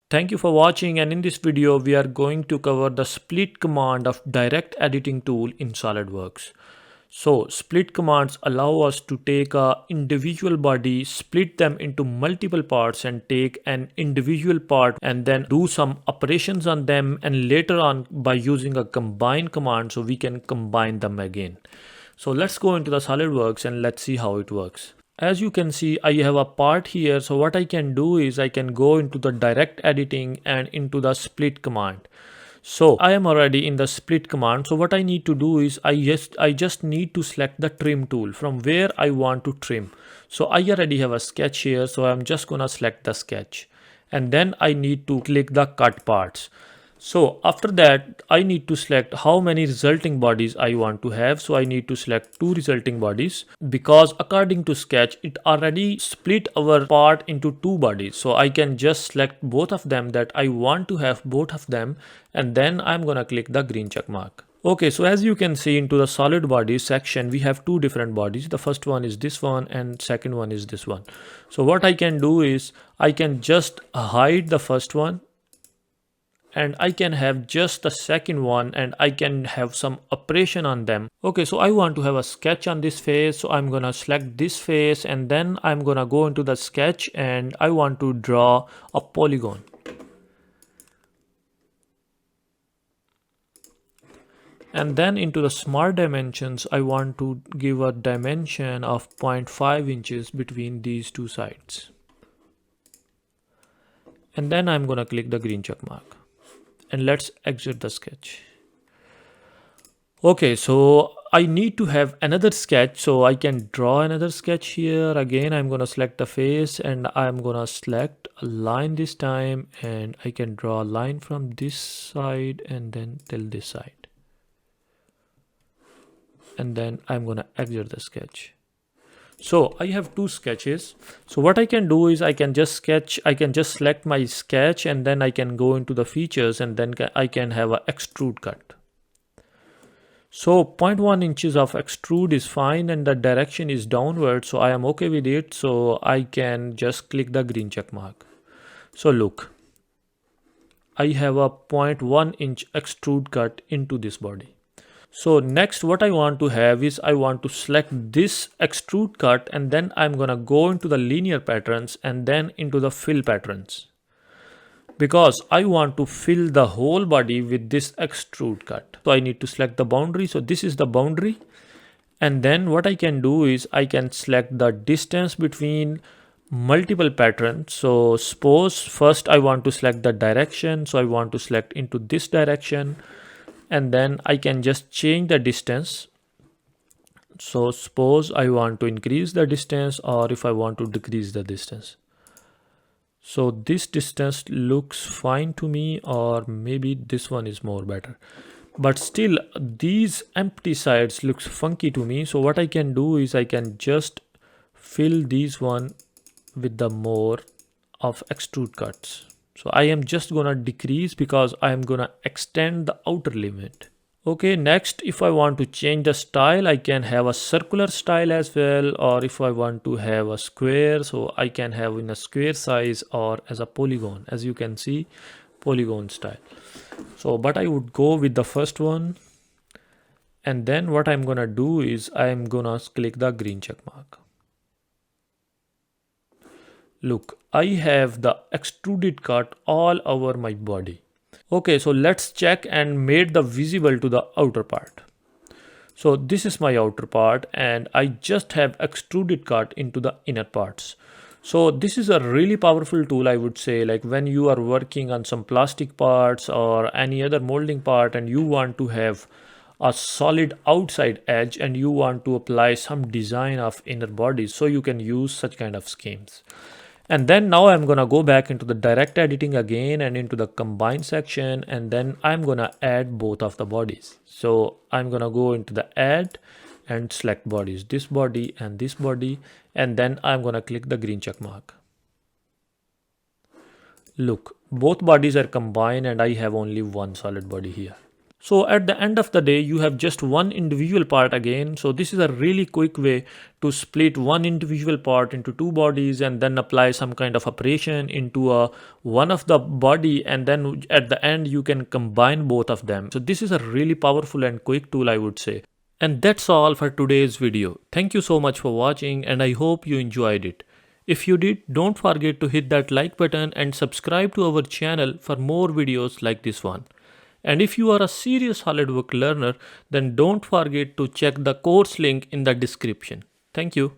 Thank you for watching, and in this video we are going to cover the split command of direct editing tool in SOLIDWORKS. So split commands allow us to take a individual body, split them into multiple parts and take an individual part and then do some operations on them, and later on by using a combine command so we can combine them again. So let's go into the SOLIDWORKS and let's see how it works. As you can see, I have a part here. So what I can do is I can go into the direct editing and into the split command. So I am already in the split command. So what I need to do is I just need to select the trim tool from where I want to trim. So I already have a sketch here. So I'm just gonna select the sketch and then I need to click the cut parts. So after that, I need to select how many resulting bodies I want to have. So I need to select 2 resulting bodies because according to sketch, it already split our part into 2 bodies. So I can just select both of them that I want to have both of them, and then I'm gonna click the green check mark. Okay, so as you can see into the solid body section, we have 2 different bodies. The first one is this one and second one is this one. So what I can do is I can just hide the first one and I can have just the second one and I can have some operation on them. Okay, so I want to have a sketch on this face, so I'm gonna select this face and then I'm gonna go into the sketch and I want to draw a polygon. And then into the smart dimensions, I want to give a dimension of 0.5 inches between these two sides. And then I'm gonna click the green check mark. And let's exit the sketch. Okay, so I need to have another sketch, so I can draw another sketch here. Again, I'm gonna select the face and I'm gonna select a line this time, and I can draw a line from this side and then till this side. And then I'm gonna exit the sketch. So I have 2 sketches. So what I can do is I can just select my sketch and then I can go into the features and then I can have a extrude cut. So 0.1 inches of extrude is fine and the direction is downward, so I am okay with it. So I can just click the green check mark. So look, I have a 0.1 inch extrude cut into this body. So next what I want to have is I want to select this extrude cut and then I'm gonna go into the linear patterns and then into the fill patterns, because I want to fill the whole body with this extrude cut. So I need to select the boundary. So this is the boundary, and then what I can do is I can select the distance between multiple patterns. So suppose first I want to select the direction, so I want to select into this direction and then I can just change the distance. So suppose I want to increase the distance or if I want to decrease the distance. So this distance looks fine to me, or maybe this one is more better, but still these empty sides looks funky to me. So what I can do is I can just fill these one with the more of extrude cuts. So I am just gonna decrease because I am gonna extend the outer limit. Okay, next if I want to change the style, I can have a circular style as well, or if I want to have a square, so I can have in a square size or as a polygon. As you can see, polygon style. So but I would go with the first one, and then what I'm gonna do is I'm gonna click the green check mark. Look, I have the extruded cut all over my body. Okay, so let's check and made the visible to the outer part. So this is my outer part and I just have extruded cut into the inner parts. So this is a really powerful tool, I would say, like when you are working on some plastic parts or any other molding part and you want to have a solid outside edge and you want to apply some design of inner bodies, so you can use such kind of schemes. And then now I'm gonna go back into the direct editing again and into the combine section, and then I'm gonna add both of the bodies. So I'm gonna go into the add and select bodies, this body and this body, and then I'm gonna click the green check mark. Look, both bodies are combined and I have only one solid body here. So at the end of the day, you have just one individual part again. So this is a really quick way to split one individual part into two bodies and then apply some kind of operation into one of the body, and then at the end you can combine both of them. So this is a really powerful and quick tool, I would say. And that's all for today's video. Thank you so much for watching, and I hope you enjoyed it. If you did, don't forget to hit that like button and subscribe to our channel for more videos like this one. And if you are a serious SolidWorks learner, then don't forget to check the course link in the description. Thank you.